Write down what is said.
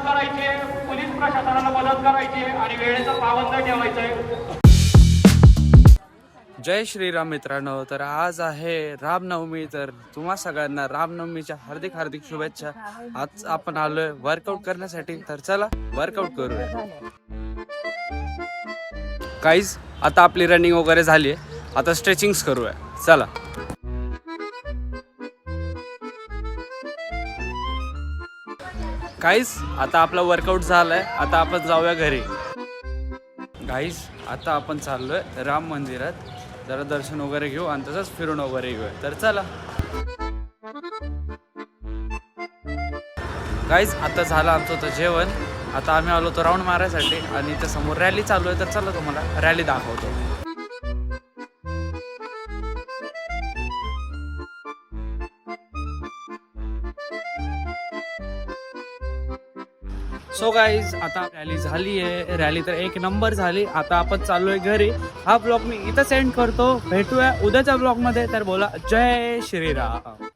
करायचे, पोलीस प्रशासनाला मदत करायची आणि वेळेचं पाबंद ठेवायचंय. जय श्रीराम मित्रांनो. तर आज आहे रामनवमी. तर तुम्हा सगळ्यांना रामनवमीच्या हार्दिक हार्दिक शुभेच्छा. आज आपण आलोय वर्कआउट करण्यासाठी. तर चला वर्कआउट करूया. काहीच आता आपली रनिंग वगैरे झाली आहे. आता स्ट्रेचिंग्स करूया. चला. काहीच आता आपला वर्कआउट झालाय. आता आपण जाऊया घरी. गाईस आता आपण चाललोय राम मंदिरात. जरा दर्शन वगैरे घेऊ आणि तसंच फिरून वगैरे घेऊया. तर चला. गाईज आता झालं आमचं होतं जेवण. आता आम्ही आलो होतो राऊंड मारायसाठी आणि इथं समोर रॅली चालू आहे. तर चला तुम्हाला रॅली दाखवतो. सो गाईज आता रॅली झाली आहे. रॅली तर एक नंबर झाली. आता आपण चाललोय घरी. हा ब्लॉग मी इथं सेंड करतो. भेटूया उद्याच्या ब्लॉग मध्ये. तर बोला जय श्रीराम.